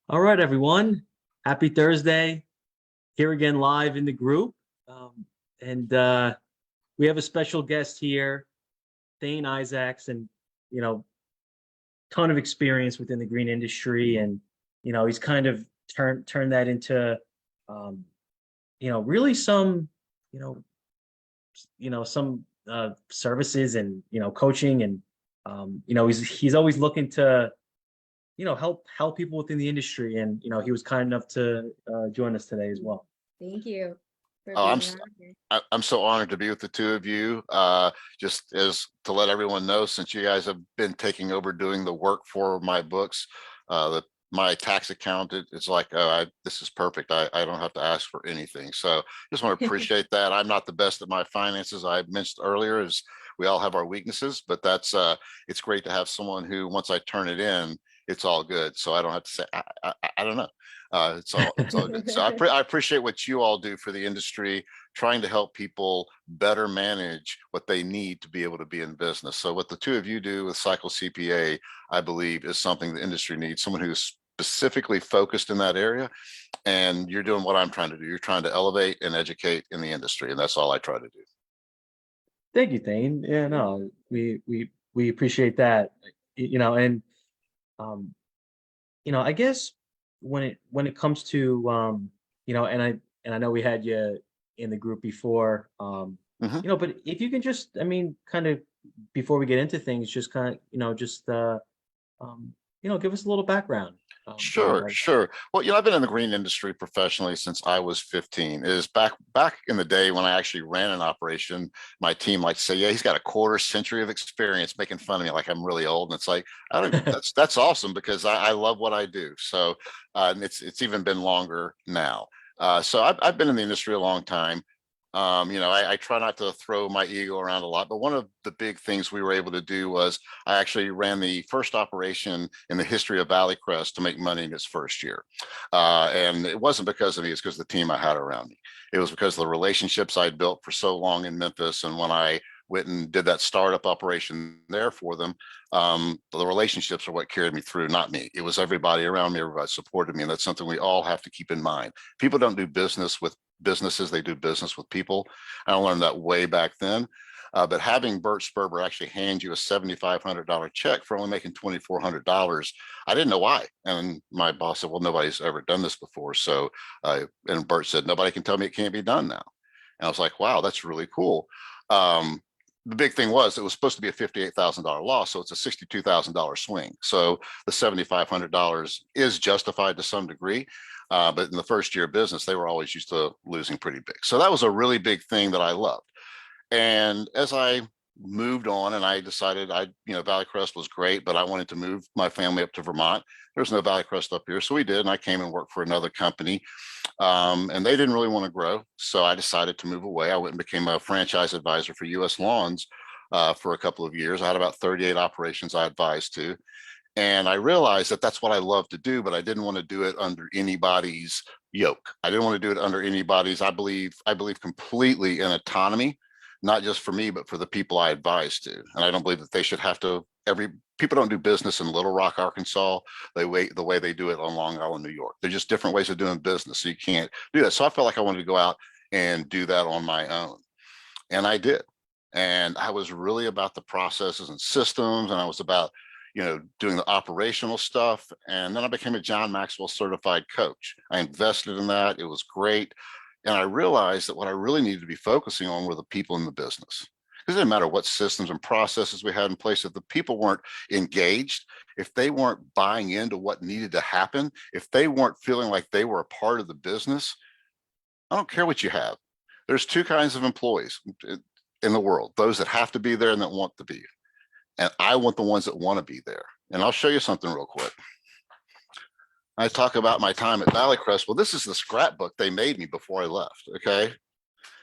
All right, everyone. Happy Thursday. Here again, live in the group. And we have a special guest here, Thane Isaacs, and you know, ton of experience within the green industry, and he's kind of turned that into, um, really some, you know, some services and coaching, and he's always looking to help people within the industry, and he was kind enough to join us today as well. Thank you for Oh, being on here. I'm so honored to be with the two of you. Just as to let everyone know, since you guys have been taking over doing the work for my books, my tax accountant is like, oh, this is perfect. I don't have to ask for anything. So just want to appreciate that. I'm not the best at my finances. I mentioned earlier is we all have our weaknesses, but that's it's great to have someone who, once I turn it in, it's all good. So I don't have to say, I don't know. It's all good. So I appreciate what you all do for the industry, trying to help people better manage what they need to be able to be in business. So what the two of you do with Cycle CPA, I believe, is something the industry needs, someone who's specifically focused in that area. And you're doing what I'm trying to do. You're trying to elevate and educate in the industry. And that's all I try to do. Thank you, Thane. Yeah, no, we appreciate that. And I guess when it comes to and I know we had you in the group before, but if you can just, I mean, kind of before we get into things, just kind of, give us a little background. Sure. Well, I've been in the green industry professionally since I was 15. It is back in the day when I actually ran an operation. My team liked to say, yeah, he's got a quarter century of experience, making fun of me like I'm really old. And it's like, I don't, that's awesome, because I love what I do. So and it's even been longer now. So I've been in the industry a long time. I try not to throw my ego around a lot, but one of the big things we were able to do was I actually ran the first operation in the history of Valley Crest to make money in its first year. And it wasn't because of me, it's because of the team I had around me. It was because of the relationships I'd built for so long in Memphis. And when I went and did that startup operation there for them, the relationships are what carried me through, not me. It was everybody around me, everybody supported me. And that's something we all have to keep in mind. People don't do business with businesses, they do business with people. I learned that way back then. But having Bert Sperber actually hand you a $7,500 check for only making $2,400, I didn't know why. And my boss said, well, nobody's ever done this before. So, and Bert said, nobody can tell me it can't be done now. And I was like, wow, that's really cool. The big thing was it was supposed to be a $58,000 loss. So it's a $62,000 swing. So the $7,500 is justified to some degree. But in the first year of business, they were always used to losing pretty big. So that was a really big thing that I loved. And as I moved on and I decided Valley Crest was great, but I wanted to move my family up to Vermont. There's no Valley Crest up here. So we did. And I came and worked for another company. And they didn't really want to grow. So I decided to move away. I went and became a franchise advisor for US Lawns for a couple of years. I had about 38 operations I advised to. And I realized that that's what I love to do, but I didn't want to do it under anybody's yoke. I didn't want to do it under anybody's. I believe completely in autonomy, not just for me, but for the people I advise to. And I don't believe that they should have to, people don't do business in Little Rock, Arkansas, the way they do it on Long Island, New York. They're just different ways of doing business. So you can't do that. So I felt like I wanted to go out and do that on my own. And I did. And I was really about the processes and systems. And I was about doing the operational stuff. And then I became a John Maxwell certified coach. I invested in that. It was great. And I realized that what I really needed to be focusing on were the people in the business. Because it didn't matter what systems and processes we had in place. If the people weren't engaged, if they weren't buying into what needed to happen, if they weren't feeling like they were a part of the business, I don't care what you have. There's two kinds of employees in the world, those that have to be there and that want to be. And I want the ones that want to be there. And I'll show you something real quick. I talk about my time at Valley Crest. Well, this is the scrapbook they made me before I left, okay?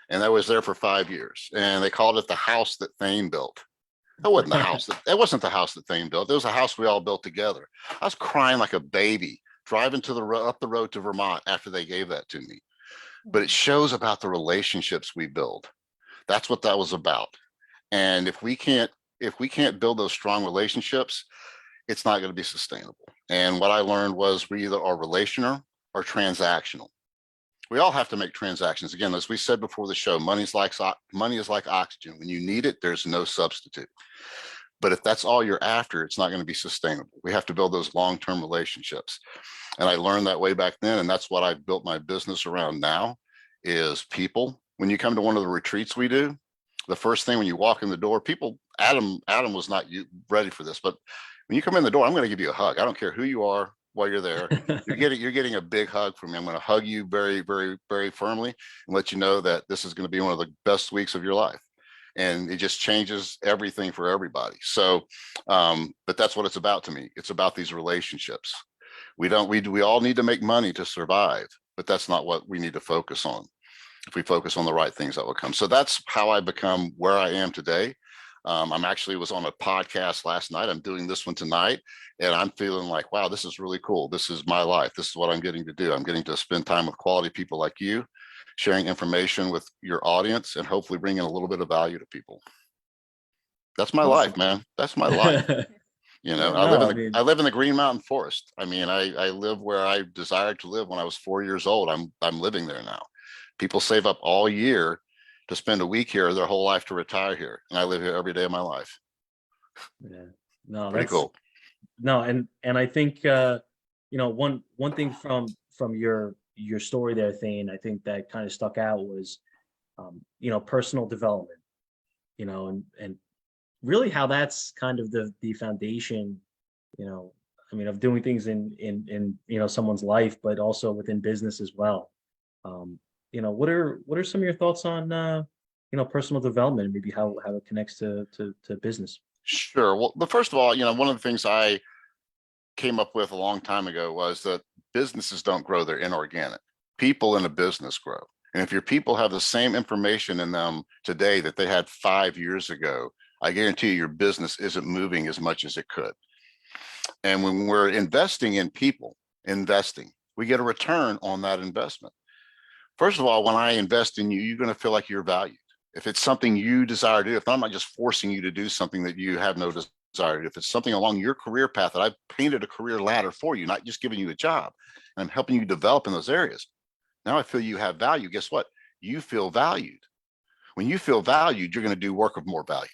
And I was there for 5 years. And they called it the house that Thane built. It wasn't the house that Thane built. It was a house we all built together. I was crying like a baby driving up the road to Vermont after they gave that to me. But it shows about the relationships we build. That's what that was about. And if we can't build those strong relationships, it's not going to be sustainable. And what I learned was we either are relational or transactional. We all have to make transactions. Again, as we said before the show, money is like oxygen. When you need it, there's no substitute. But if that's all you're after, it's not going to be sustainable. We have to build those long-term relationships. And I learned that way back then. And that's what I've built my business around now is people. When you come to one of the retreats we do, the first thing when you walk in the door, people, Adam was not ready for this, but when you come in the door, I'm going to give you a hug. I don't care who you are while you're there. You're getting a big hug from me. I'm going to hug you very, very, very firmly and let you know that this is going to be one of the best weeks of your life. And it just changes everything for everybody. So, but that's what it's about to me. It's about these relationships. We all need to make money to survive, but that's not what we need to focus on. If we focus on the right things, that will come. So that's how I become where I am today. I'm actually was on a podcast last night. I'm doing this one tonight, and I'm feeling like, wow, this is really cool. This is my life. This is what I'm getting to do. I'm getting to spend time with quality people like you, sharing information with your audience, and hopefully bringing a little bit of value to people. That's my life, man. That's my life. You know, I live in the Green Mountain Forest. I mean, I live where I desired to live when I was 4 years old. I'm living there now. People save up all year to spend a week here, their whole life to retire here, and I live here every day of my life. Yeah, no, Pretty cool. No, and I think one thing from your story there, Thane, I think that kind of stuck out was personal development, and really how that's kind of the foundation, of doing things in someone's life, but also within business as well. What are some of your thoughts on personal development and maybe how it connects to business? Sure. Well, but first of all, one of the things I came up with a long time ago was that businesses don't grow, they're inorganic. People in a business grow. And if your people have the same information in them today that they had 5 years ago, I guarantee you your business isn't moving as much as it could. And when we're investing in people, we get a return on that investment. First of all, when I invest in you, you're going to feel like you're valued. If it's something you desire to do, if I'm not just forcing you to do something that you have no desire to do, if it's something along your career path that I've painted a career ladder for you, not just giving you a job, and I'm helping you develop in those areas, now I feel you have value. Guess what? You feel valued. When you feel valued, you're going to do work of more value.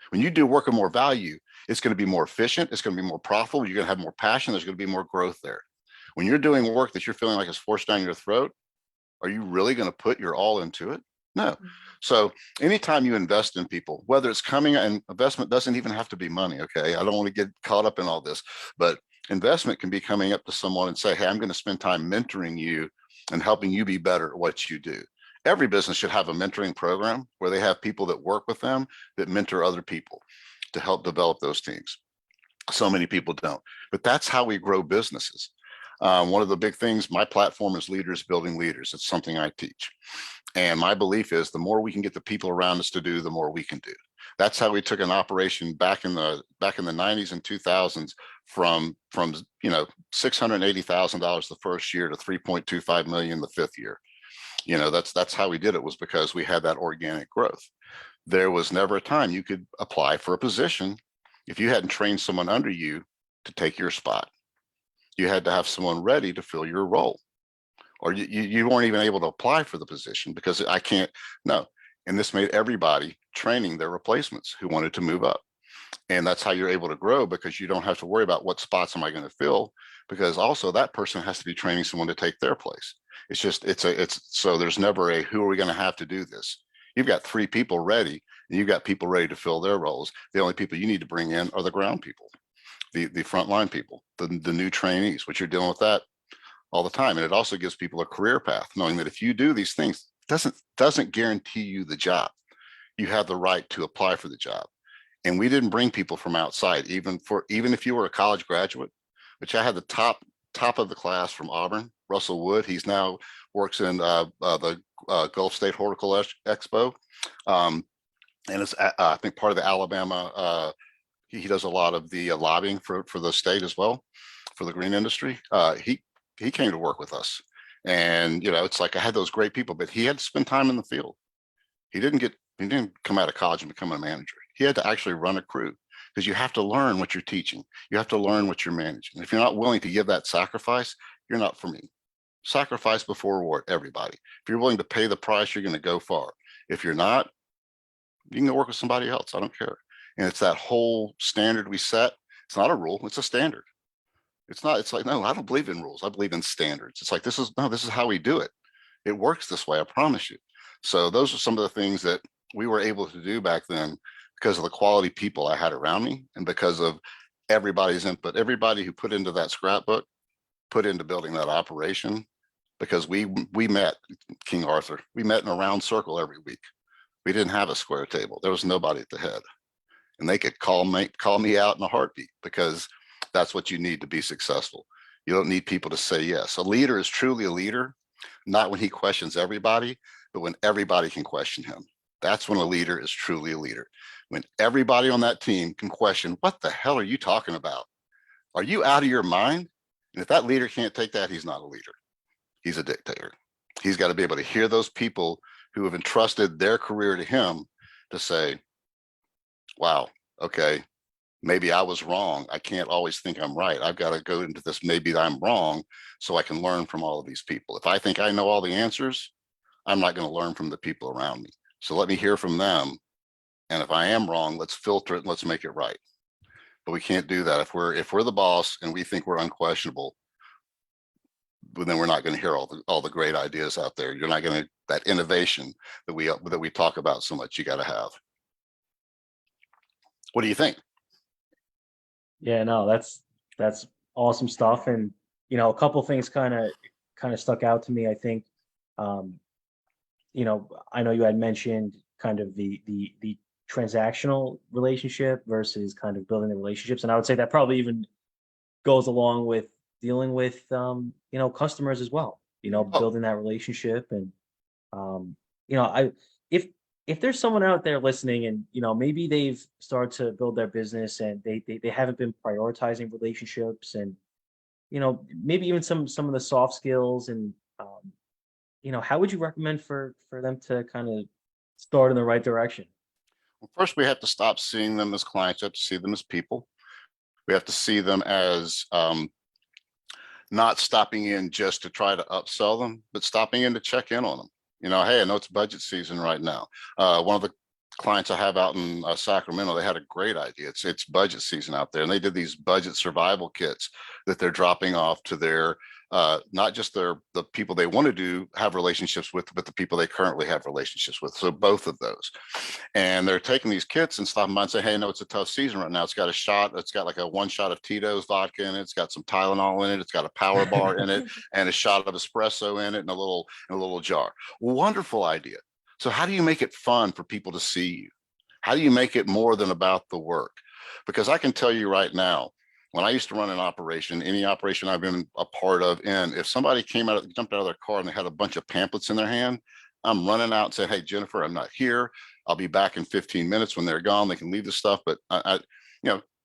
When you do work of more value, it's going to be more efficient. It's going to be more profitable. You're going to have more passion. There's going to be more growth there. When you're doing work that you're feeling like it's forced down your throat, are you really going to put your all into it? No. So anytime you invest in people, whether it's coming, and investment doesn't even have to be money. Okay. I don't want to get caught up in all this, but investment can be coming up to someone and say, hey, I'm going to spend time mentoring you and helping you be better at what you do. Every business should have a mentoring program where they have people that work with them that mentor other people to help develop those teams. So many people don't, but that's how we grow businesses. One of the big things, my platform is Leaders Building Leaders. It's something I teach. And my belief is the more we can get the people around us to do, the more we can do. That's how we took an operation back in the 90s and 2000s from $680,000 the first year to 3.25 million the fifth year. That's how we did it, was because we had that organic growth. There was never a time you could apply for a position if you hadn't trained someone under you to take your spot. You had to have someone ready to fill your role, or you weren't even able to apply for the position because I can't. No. And this made everybody training their replacements who wanted to move up. And that's how you're able to grow, because you don't have to worry about what spots am I going to fill, because also that person has to be training someone to take their place. So there's never a, who are we going to have to do this? You've got 3 people ready, and you've got people ready to fill their roles. The only people you need to bring in are the ground people, the frontline people, the new trainees, which you're dealing with that all the time. And it also gives people a career path, knowing that if you do these things, doesn't guarantee you the job. You have the right to apply for the job. And we didn't bring people from outside, even if you were a college graduate, which I had the top of the class from Auburn, Russell Wood. He's now works in the Gulf State Horticultural Expo. And it's, I think, part of the Alabama. He does a lot of the lobbying for the state as well, for the green industry. He came to work with us. And, it's like I had those great people, but he had to spend time in the field. He didn't come out of college and become a manager. He had to actually run a crew. because you have to learn what you're teaching. You have to learn what you're managing. If you're not willing to give that sacrifice, you're not for me. Sacrifice before reward, everybody. If you're willing to pay the price, you're going to go far. If you're not, you can go work with somebody else. I don't care. And it's that whole standard we set. It's not a rule. It's a standard. It's not, it's like, no, I don't believe in rules. I believe in standards. It's like, this is how we do it. It works this way. I promise you. So those are some of the things that we were able to do back then because of the quality people I had around me and because of everybody's input. Everybody who put into that scrapbook, put into building that operation, because we met, King Arthur, we met in a round circle every week. We didn't have a square table. There was nobody at the head. And they could call me out in a heartbeat, because that's what you need to be successful. You don't need people to say yes. A leader is truly a leader, not when he questions everybody, but when everybody can question him. That's when a leader is truly a leader. When everybody on that team can question, what the hell are you talking about? Are you out of your mind? And if that leader can't take that, he's not a leader. He's a dictator. He's got to be able to hear those people who have entrusted their career to him to say, wow, okay, maybe I was wrong. I can't always think I'm right. I've got to go into this, maybe I'm wrong, so I can learn from all of these people. If I think I know all the answers, I'm not going to learn from the people around me. So let me hear from them. And if I am wrong, let's filter it and let's make it right. But we can't do that. If we're the boss and we think we're unquestionable, then we're not going to hear all the great ideas out there. You're not going to, that innovation that we talk about so much, you got to have. What do you think? Yeah, no, that's awesome stuff. And a couple things kind of stuck out to me. I think, I know you had mentioned kind of the transactional relationship versus kind of building the relationships, and I would say that probably even goes along with dealing with customers as well. Building that relationship. And I if there's someone out there listening and maybe they've started to build their business and they haven't been prioritizing relationships, and maybe even some of the soft skills, and how would you recommend for them to kind of start in the right direction? Well, first, we have to stop seeing them as clients. We have to see them as people. We have to see them as not stopping in just to try to upsell them, but stopping in to check in on them. Hey, I know it's budget season right now. One of the clients I have out in Sacramento, they had a great idea. It's budget season out there, and they did these budget survival kits that they're dropping off to their not just the people they want to have relationships with, but the people they currently have relationships with. So both of those. And they're taking these kits and stopping by and say, hey, no, it's a tough season right now. It's got a shot. It's got like a 1 shot of Tito's vodka in it. It's got some Tylenol in it. It's got a power bar in it and a shot of espresso in it, and a little jar. Wonderful idea. So how do you make it fun for people to see you? How do you make it more than about the work? Because I can tell you right now, when I used to run an operation, any operation I've been a part of, and if somebody jumped out of their car and they had a bunch of pamphlets in their hand, I'm running out and saying, hey, Jennifer, I'm not here. I'll be back in 15 minutes. When they're gone, they can leave the stuff. But I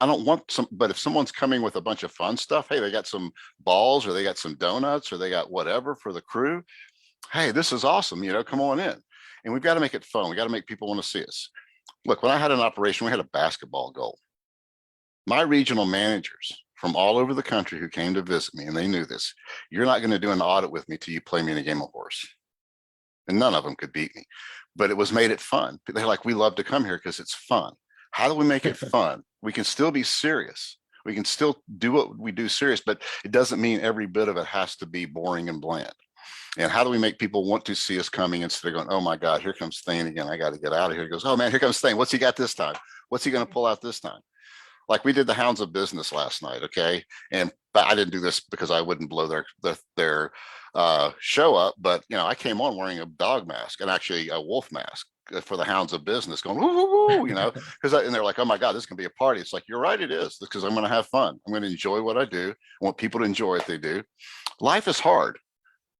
don't want some, but if someone's coming with a bunch of fun stuff, hey, they got some balls or they got some donuts or they got whatever for the crew. Hey, this is awesome. Come on in. And we've got to make it fun. We got to make people want to see us. Look, when I had an operation, we had a basketball goal. My regional managers from all over the country who came to visit me, and they knew this, you're not going to do an audit with me till you play me in a game of horse. And none of them could beat me, but it was made it fun. They're like, we love to come here because it's fun. How do we make it fun? We can still be serious. We can still do what we do serious, but it doesn't mean every bit of it has to be boring and bland. And how do we make people want to see us coming instead of going, oh my God, here comes Thane again. I got to get out of here. He goes, oh man, here comes Thane. What's he got this time? What's he going to pull out this time? Like we did the Hounds of Business last night, okay? And I didn't do this because I wouldn't blow their show up, but I came on wearing a dog mask and actually a wolf mask for the Hounds of Business, going woo woo woo, because and they're like, oh my God, this is gonna be a party. It's like, you're right, it is, because I'm gonna have fun. I'm gonna enjoy what I do. I want people to enjoy what they do. Life is hard,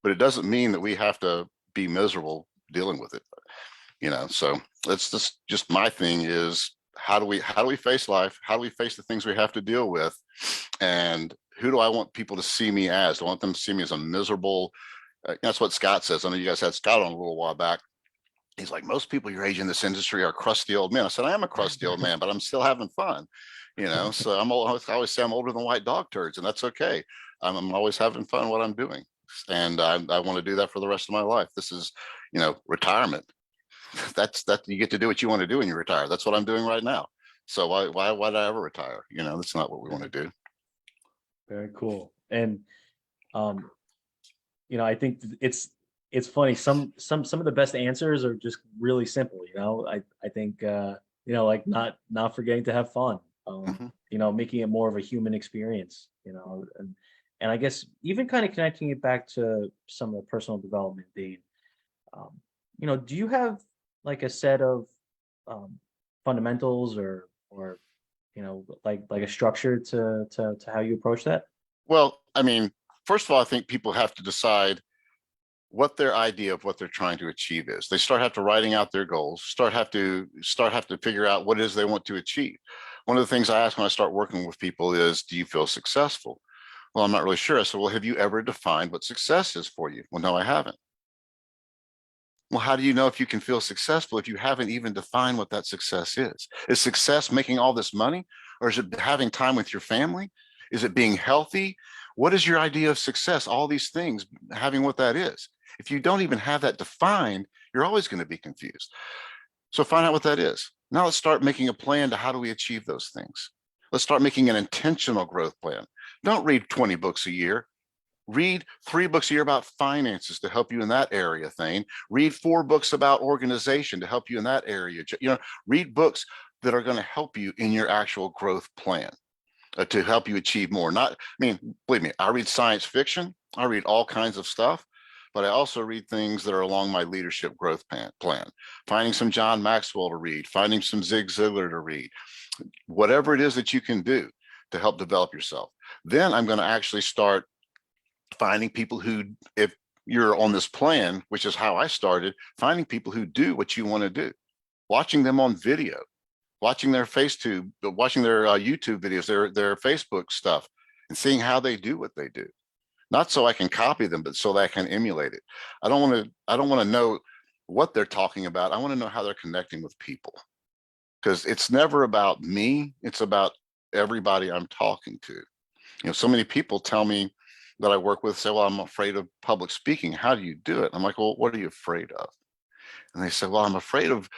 but it doesn't mean that we have to be miserable dealing with it. So that's just my thing is, how do we face life? How do we face the things we have to deal with? And who do I want people to see me as? Do I want them to see me as a miserable? That's what Scott says. I know you guys had Scott on a little while back. He's like, most people your age in this industry are crusty old men. I said, I am a crusty old man, but I'm still having fun, you know? So I'm old, I always say I'm older than white dog turds, and that's okay. I'm always having fun what I'm doing. And I want to do that for the rest of my life. This is, you know, retirement. That's you get to do what you want to do when you retire. That's what I'm doing right now. So why did I ever retire? You know, that's not what we want to do. Very cool. And you know, I think it's funny. Some of the best answers are just really simple. You know, I think you know, like not forgetting to have fun. Mhm. You know, making it more of a human experience. You know, and I guess even kind of connecting it back to some of the personal development, Dean. Um, you know, do you have like a set of um, fundamentals or you know, like a structure to how you approach that? Well, I mean, first of all, I think people have to decide what their idea of what they're trying to achieve is. They start have to writing out their goals, have to figure out what it is they want to achieve. One of the things I ask when I start working with people is, do you feel successful? Well, I'm not really sure. I said, well, have you ever defined what success is for you? Well, no, I haven't. Well, how do you know if you can feel successful if you haven't even defined what that success is? Is success making all this money, or is it having time with your family? Is it being healthy? What is your idea of success? All these things, having what that is. If you don't even have that defined, you're always going to be confused. So find out what that is. Now let's start making a plan to how do we achieve those things. Let's start making an intentional growth plan. Don't read 20 books a year. Read 3 books a year about finances to help you in that area, Thane. Read 4 books about organization to help you in that area. You know, read books that are going to help you in your actual growth plan to help you achieve more. Not, I mean, believe me, I read science fiction. I read all kinds of stuff, but I also read things that are along my leadership growth plan. Finding some John Maxwell to read, finding some Zig Ziglar to read, whatever it is that you can do to help develop yourself. Then I'm going to actually start finding people who, if you're on this plan, which is how I started, finding people who do what you want to do, watching them on video, watching their watching their YouTube videos, their Facebook stuff, and seeing how they do what they do. Not so I can copy them, but so that I can emulate it. I don't want to know what they're talking about. I want to know how they're connecting with people, because it's never about me. It's about everybody I'm talking to. You know, so many people tell me that I work with say, well, I'm afraid of public speaking. How do you do it? I'm like, well, what are you afraid of? And they say, well, I'm afraid of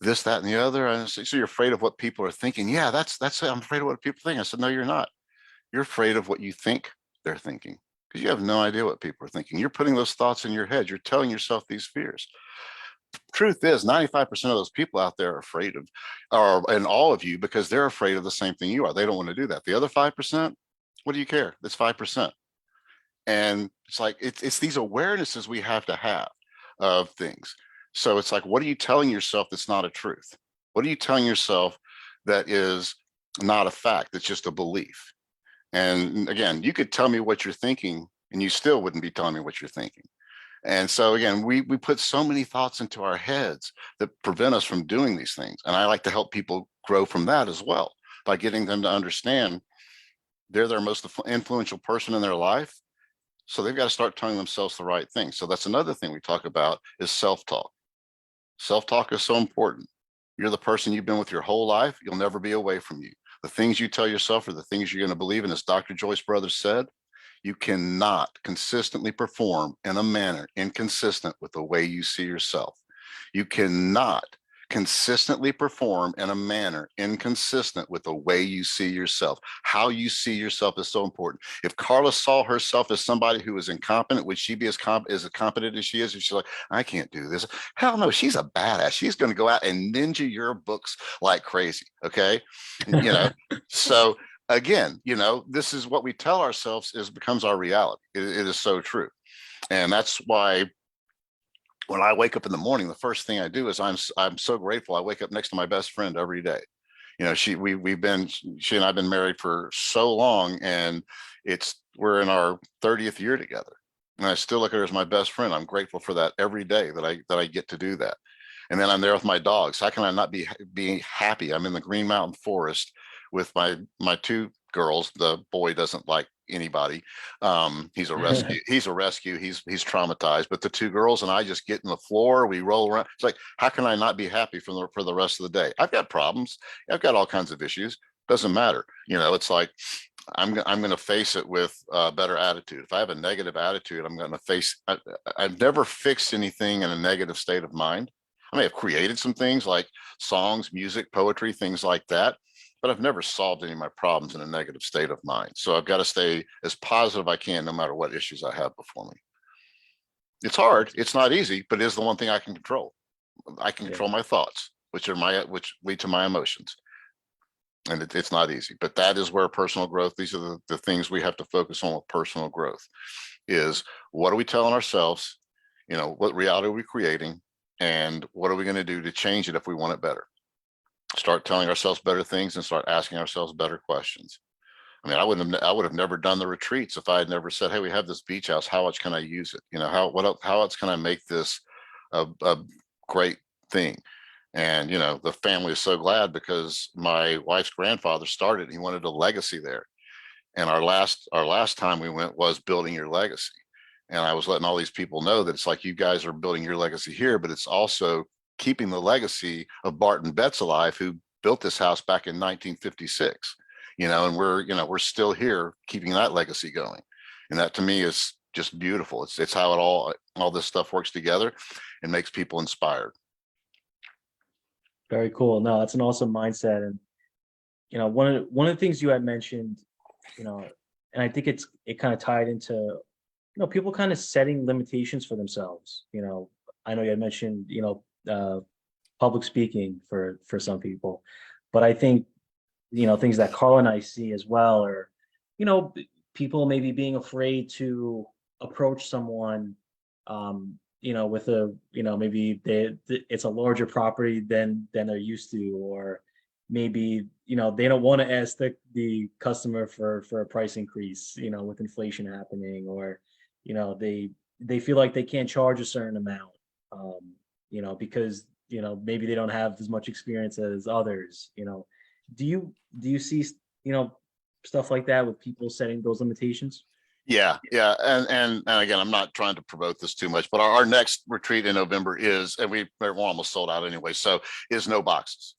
this, that, and the other. And I say, so you're afraid of what people are thinking? Yeah, that's it. I'm afraid of what people think. I said, no, you're not. You're afraid of what you think they're thinking, because you have no idea what people are thinking. You're putting those thoughts in your head. You're telling yourself these fears. Truth is 95% of those people out there are afraid of, and all of you, because they're afraid of the same thing you are. They don't want to do that. The other 5%, what do you care? It's 5%. And it's like, it's these awarenesses we have to have of things. So it's like, what are you telling yourself that's not a truth? What are you telling yourself that is not a fact, that's just a belief? And again, you could tell me what you're thinking and you still wouldn't be telling me what you're thinking. And so again, we put so many thoughts into our heads that prevent us from doing these things. And I like to help people grow from that as well, by getting them to understand they're their most influential person in their life. So they've got to start telling themselves the right thing. So that's another thing we talk about is self-talk. Self-talk is so important. You're the person you've been with your whole life. You'll never be away from you. The things you tell yourself are the things you're going to believe in. As Dr. Joyce Brothers said, you cannot consistently perform in a manner inconsistent with the way you see yourself. You cannot consistently perform in a manner inconsistent with the way you see yourself. How you see yourself is so important. If Carla saw herself as somebody who is incompetent, would she be as competent as she is? If she's like, I can't do this. Hell no, she's a badass. She's going to go out and ninja your books like crazy. Okay. You know, so again, you know, this is what we tell ourselves becomes our reality. It is so true. And that's why when I wake up in the morning, the first thing I do is I'm so grateful. I wake up next to my best friend every day. You know, she and I've been married for so long, and we're in our 30th year together. And I still look at her as my best friend. I'm grateful for that every day that I get to do that. And then I'm there with my dogs. How can I not be happy? I'm in the Green Mountain Forest with my 2 girls. The boy doesn't like anybody. He's a rescue. He's a rescue. He's traumatized. But the two girls and I just get in the floor. We roll around. It's like, how can I not be happy for the rest of the day? I've got problems. I've got all kinds of issues. Doesn't matter. It's like I'm going to face it with a better attitude. If I have a negative attitude, I'm going to face. I've never fixed anything in a negative state of mind. I may have created some things like songs, music, poetry, things like that, but I've never solved any of my problems in a negative state of mind. So I've got to stay as positive I can, no matter what issues I have before me. It's hard. It's not easy, but it is the one thing I can control. I can control my thoughts, which lead to my emotions. And it's not easy, but that is where personal growth, these are the things we have to focus on with personal growth, is what are we telling ourselves? What reality are we creating? And what are we going to do to change it if we want it better? Start telling ourselves better things and start asking ourselves better questions. I mean, I would have never done the retreats if I had never said, hey, we have this beach house. How much can I use it? How else can I make this a great thing? And, the family is so glad because my wife's grandfather started, he wanted a legacy there. And our last time we went was building your legacy. And I was letting all these people know that it's like, you guys are building your legacy here, but it's also keeping the legacy of Barton Betts alive, who built this house back in 1956, and we're still here keeping that legacy going. And that to me is just beautiful. It's how all this stuff works together and makes people inspired. Very cool. No, that's an awesome mindset. And, one of the things you had mentioned, and I think it kind of tied into, people kind of setting limitations for themselves. I know you had mentioned, public speaking for some people, but I think, things that Carla and I see as well are, people maybe being afraid to approach someone, with maybe it's a larger property than they're used to, or maybe, they don't want to ask the customer for a price increase, with inflation happening, or, they feel like they can't charge a certain amount, because, maybe they don't have as much experience as others. Do you see, stuff like that with people setting those limitations? Yeah. And again, I'm not trying to promote this too much, but our next retreat in November is, and we're almost sold out anyway, so is no boxes.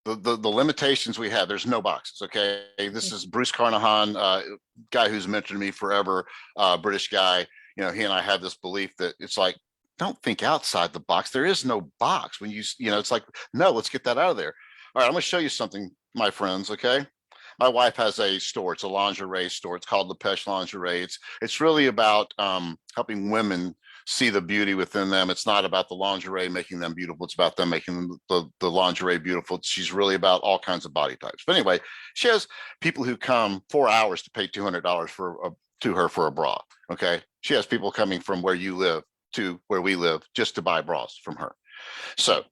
The limitations we have, there's no boxes. Okay. This is Bruce Carnahan, guy who's mentored me forever, British guy. He and I have this belief that it's like, don't think outside the box. There is no box when it's like, no, let's get that out of there. All right. I'm going to show you something, my friends. Okay. My wife has a store. It's a lingerie store. It's called Lepesh Lingerie. It's really about helping women see the beauty within them. It's not about the lingerie making them beautiful. It's about them making the lingerie beautiful. She's really about all kinds of body types. But anyway, she has people who come 4 hours to pay $200 to her for a bra. Okay. She has people coming from where you live to where we live just to buy bras from her. So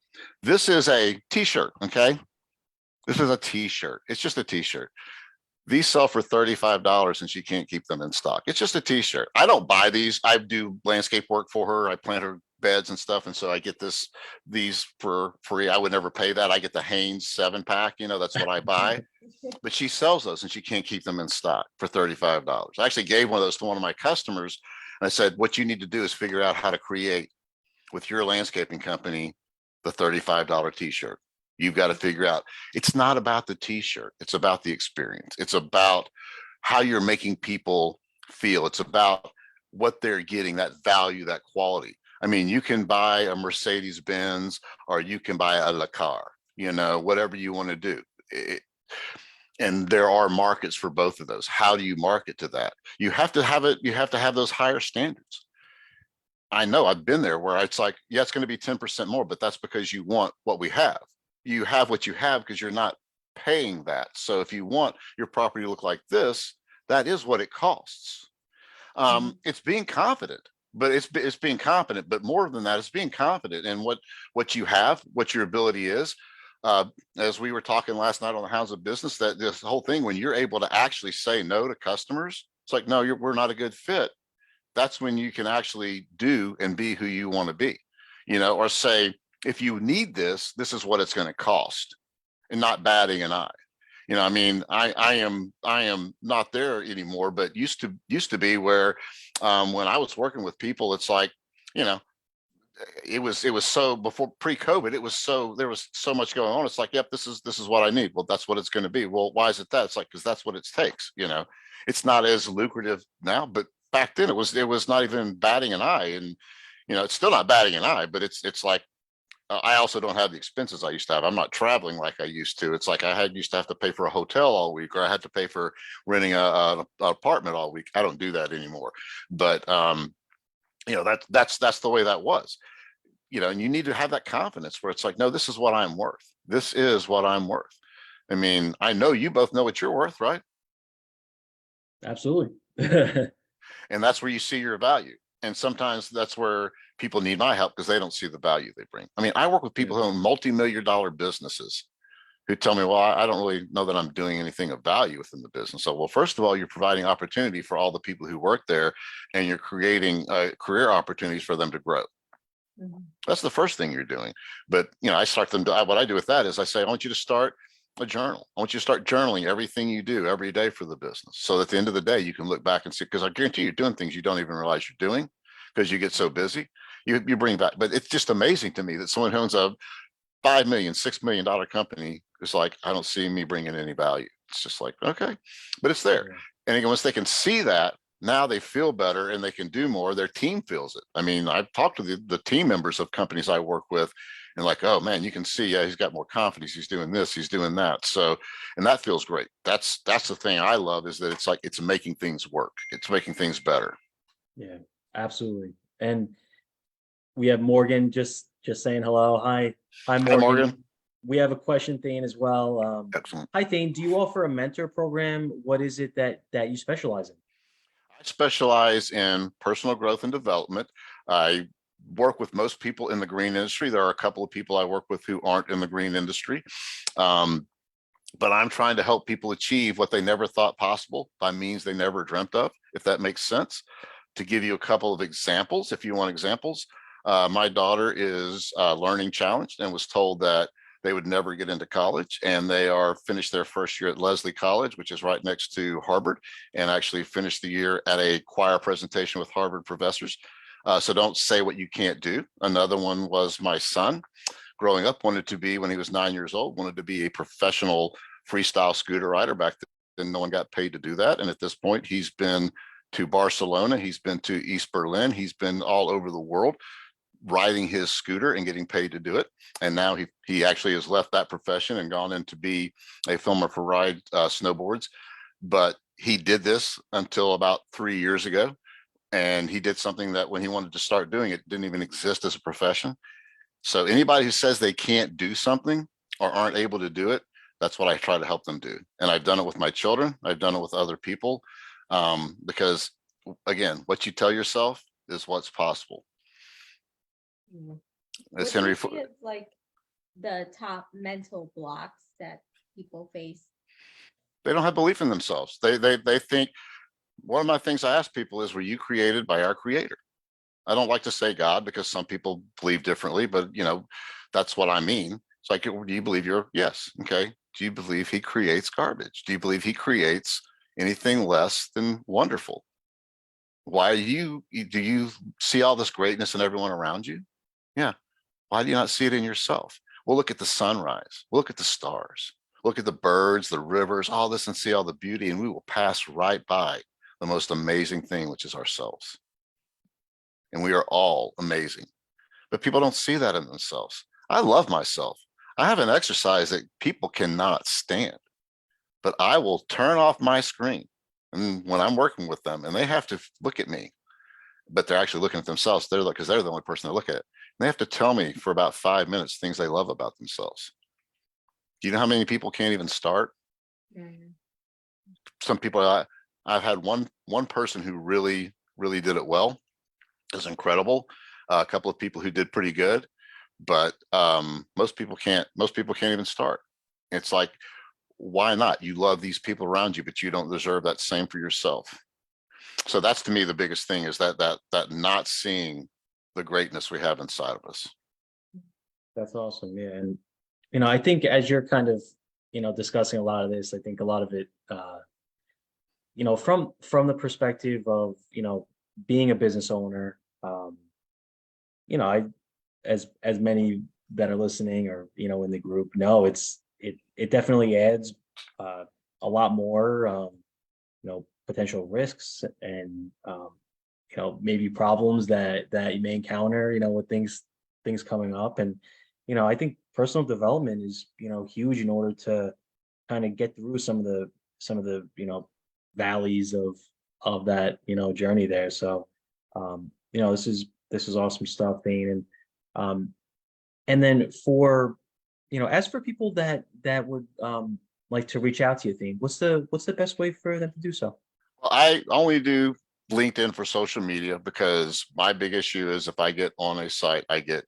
this is a t-shirt. Okay. This is a t-shirt. It's just a t-shirt. These sell for $35 and she can't keep them in stock. It's just a t-shirt. I don't buy these. I do landscape work for her. I plant her beds and stuff. And so I get these for free. I would never pay that. I get the Hanes 7-pack, that's what I buy. But she sells those and she can't keep them in stock for $35. I actually gave one of those to one of my customers. And I said, what you need to do is figure out how to create with your landscaping company the $35 t-shirt. You've got to figure out, it's not about the t-shirt. It's about the experience. It's about how you're making people feel. It's about what they're getting, that value, that quality. I mean, you can buy a Mercedes Benz or you can buy a Le Car, whatever you want to do. And there are markets for both of those. How do you market to that? You have to have it. You have to have those higher standards. I know I've been there where it's like, yeah, it's going to be 10% more, but that's because you want what we have. You have what you have because you're not paying that. So if you want your property to look like this, that is what it costs. It's being confident, but it's being confident, but more than that, it's being confident in what you have, what your ability is. As we were talking last night on the Hounds of Business, that this whole thing, when you're able to actually say no to customers, it's like, no, we're not a good fit. That's when you can actually do and be who you want to be, or say, if you need this, this is what it's going to cost, and not batting an eye. You know, I mean, I am not there anymore, but used to be where when I was working with people, it's like, you know, it was so before pre-COVID, it was so there was so much going on. It's like, yep, this is what I need. Well, that's what it's going to be. Well, why is it that? It's like, because that's what it takes, you know. It's not as lucrative now, but back then it was not even batting an eye. And you know, it's still not batting an eye, but it's like I also don't have the expenses I used to have. I'm not traveling like I used to. It's like I had used to have to pay for a hotel all week, or I had to pay for renting an apartment all week. I don't do that anymore. But you know, that's the way that was. You know, and you need to have that confidence where it's like, no, this is what I'm worth. This is what I'm worth. I mean, I know you both know what you're worth, right? Absolutely. And that's where you see your value. And sometimes that's where people need my help because they don't see the value they bring. I mean, I work with people who own multi-million-dollar businesses who tell me, well, I don't really know that I'm doing anything of value within the business. So, well, first of all, you're providing opportunity for all the people who work there, and you're creating career opportunities for them to grow. That's the first thing you're doing. But, you know, I start them to, what I do with that is I say, I want you to start a journal. I want you to start journaling everything you do every day for the business. So at the end of the day, you can look back and see, because I guarantee you're doing things you don't even realize you're doing because you get so busy. You bring back, but it's just amazing to me that someone who owns a $5 million, $6 million company is like, I don't see me bringing any value. It's just like, okay, but it's there. And again, once they can see that, now they feel better and they can do more. Their team feels it. I mean, I've talked to the team members of companies I work with and like, oh man, you can see, yeah, he's got more confidence. He's doing this, he's doing that. So, and that feels great. That's the thing I love is that it's like, it's making things work. It's making things better. Yeah, absolutely. And we have Morgan just saying hello. Hi, Morgan. Hi, Morgan. We have a question, Thane, as well. Excellent. Hi, Thane. Do you offer a mentor program? What is it that you specialize in? I specialize in personal growth and development. I work with most people in the green industry. There are a couple of people I work with who aren't in the green industry. But I'm trying to help people achieve what they never thought possible by means they never dreamt of, if that makes sense. To give you a couple of examples, if you want examples, my daughter is learning challenged and was told that they would never get into college, and they are finished their first year at Lesley College, which is right next to Harvard, and actually finished the year at a choir presentation with Harvard professors. So don't say what you can't do. Another one was my son. Growing up, wanted to be, when he was 9 years old, wanted to be a professional freestyle scooter rider. Back then, no one got paid to do that. And at this point, he's been to Barcelona, he's been to East Berlin, he's been all over the world riding his scooter and getting paid to do it. And now he actually has left that profession and gone in to be a filmer for ride snowboards. But he did this until about 3 years ago. And he did something that when he wanted to start doing it, didn't even exist as a profession. So anybody who says they can't do something or aren't able to do it, that's what I try to help them do. And I've done it with my children. I've done it with other people because, again, what you tell yourself is what's possible. As What do Henry, you see as like the top mental blocks that people face? they don't have belief in themselves. They think, one of my things I ask people is, were you created by our creator? I don't like to say God because some people believe differently, but you know, that's what I mean. It's like, do you believe yes. Okay. Do you believe he creates garbage? Do you believe he creates anything less than wonderful? Why do you see all this greatness in everyone around you? Yeah. Why do you not see it in yourself? We'll look at the sunrise. We'll look at the stars. Look at the birds, the rivers, all this, and see all the beauty, and we will pass right by the most amazing thing, which is ourselves. And we are all amazing, but people don't see that in themselves. I love myself. I have an exercise that people cannot stand, but I will turn off my screen and when I'm working with them and they have to look at me, but they're actually looking at themselves. They're like, because they're the only person to look at it. And they have to tell me for about 5 minutes things they love about themselves. Do you know how many people can't even start? Some people, I've had one person who really did it well. It was incredible. A couple of people who did pretty good, but most people can't even start. It's like, why not? You love these people around you, but you don't deserve that same for yourself. So that's, to me, the biggest thing is that not seeing the greatness we have inside of us. That's awesome. Yeah. And, I think as you're kind of, discussing a lot of this, I think a lot of it, from the perspective of, being a business owner, I, as many that are listening or, in the group know, it definitely adds, a lot more, potential risks and, maybe problems that you may encounter, with things coming up. And, I think personal development is, huge in order to kind of get through some of the valleys of that journey there. So this is awesome stuff, Thane. And then for as for people that would like to reach out to you, Thane, what's the best way for them to do so? Well, I only do LinkedIn for social media because my big issue is if I get on a site, I get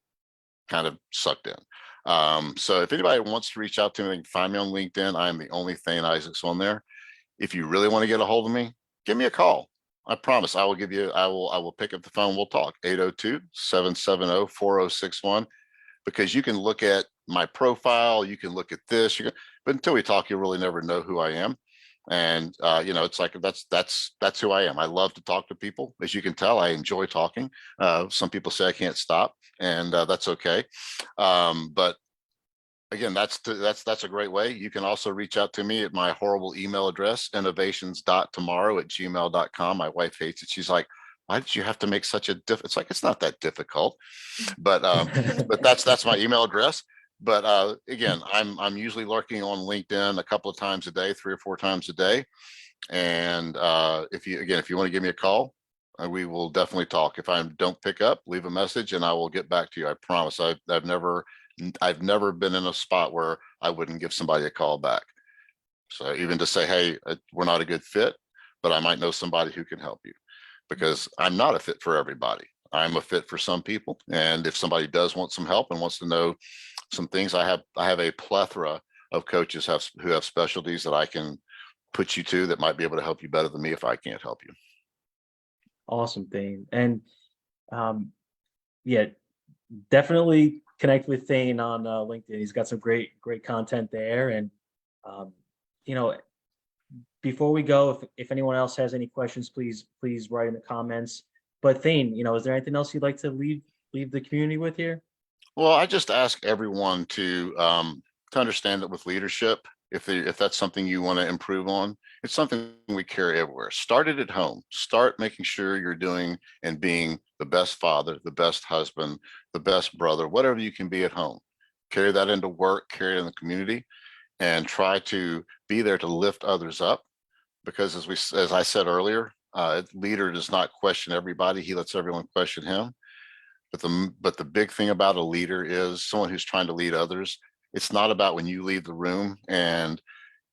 kind of sucked in. So if anybody wants to reach out to me, they can find me on LinkedIn. I am the only Thane Isaacs on there. If you really want to get a hold of me, give me a call. I promise I will pick up the phone. We'll talk 802-770-4061 because you can look at my profile. You can look at this, but until we talk, you'll really never know who I am. And, it's like, that's who I am. I love to talk to people. As you can tell, I enjoy talking. Some people say I can't stop, and that's okay. But again, that's a great way. You can also reach out to me at my horrible email address, innovations.tomorrow@gmail.com. My wife hates it. She's like, why did you have to make such a it's like, it's not that difficult, but that's my email address. But again, I'm usually lurking on LinkedIn a couple of times a day, 3 or 4 times a day. And if you want to give me a call, we will definitely talk. If I don't pick up, leave a message and I will get back to you. I promise. I've never been in a spot where I wouldn't give somebody a call back. So even to say, hey, we're not a good fit, but I might know somebody who can help you, because I'm not a fit for everybody. I'm a fit for some people. And if somebody does want some help and wants to know some things, I have a plethora of coaches who have specialties that I can put you to that might be able to help you better than me if I can't help you. Awesome, Thane. And yeah, definitely connect with Thane on LinkedIn. He's got some great content there. And before we go, if anyone else has any questions, please write in the comments. But Thane, is there anything else you'd like to leave the community with here? Well, I just ask everyone to understand that with leadership, if that's something you want to improve on, it's something we carry everywhere. Start it at home. Start making sure you're doing and being the best father, the best husband, the best brother, whatever you can be at home. Carry that into work, carry it in the community, and try to be there to lift others up. Because as I said earlier, leader does not question everybody. He lets everyone question him. But the big thing about a leader is someone who's trying to lead others. It's not about when you leave the room and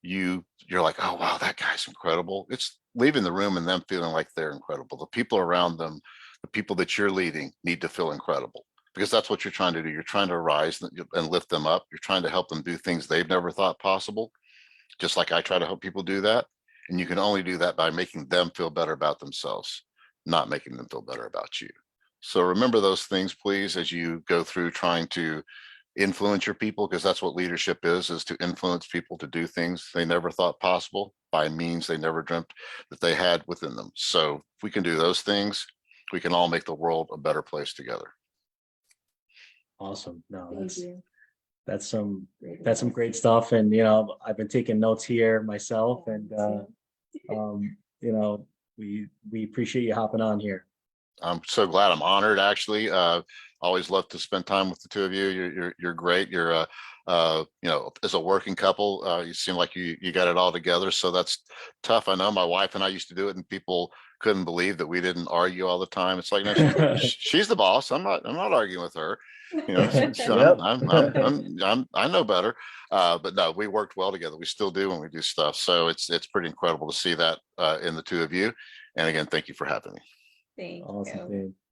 you're like, oh wow, that guy's incredible. It's leaving the room and them feeling like they're incredible. The people around them, the people that you're leading, need to feel incredible, because that's what you're trying to do. You're trying to rise and lift them up. You're trying to help them do things they've never thought possible, just like I try to help people do that. And you can only do that by making them feel better about themselves, not making them feel better about you. So remember those things, please, as you go through trying to influence your people, because that's what leadership is to influence people to do things they never thought possible by means they never dreamt that they had within them. So if we can do those things, we can all make the world a better place together. Awesome. No, Thank you. that's some great stuff. And I've been taking notes here myself, and we appreciate you hopping on here. I'm so glad. I'm honored, actually. Always love to spend time with the two of you. You're great. You're as a working couple, you seem like you got it all together. So that's tough. I know my wife and I used to do it, and people couldn't believe that we didn't argue all the time. It's like, no, she's the boss. I'm not arguing with her. I know better. But no, we worked well together. We still do when we do stuff. So it's pretty incredible to see that in the two of you. And again, thank you for having me. Thank Awesome, you. Thane.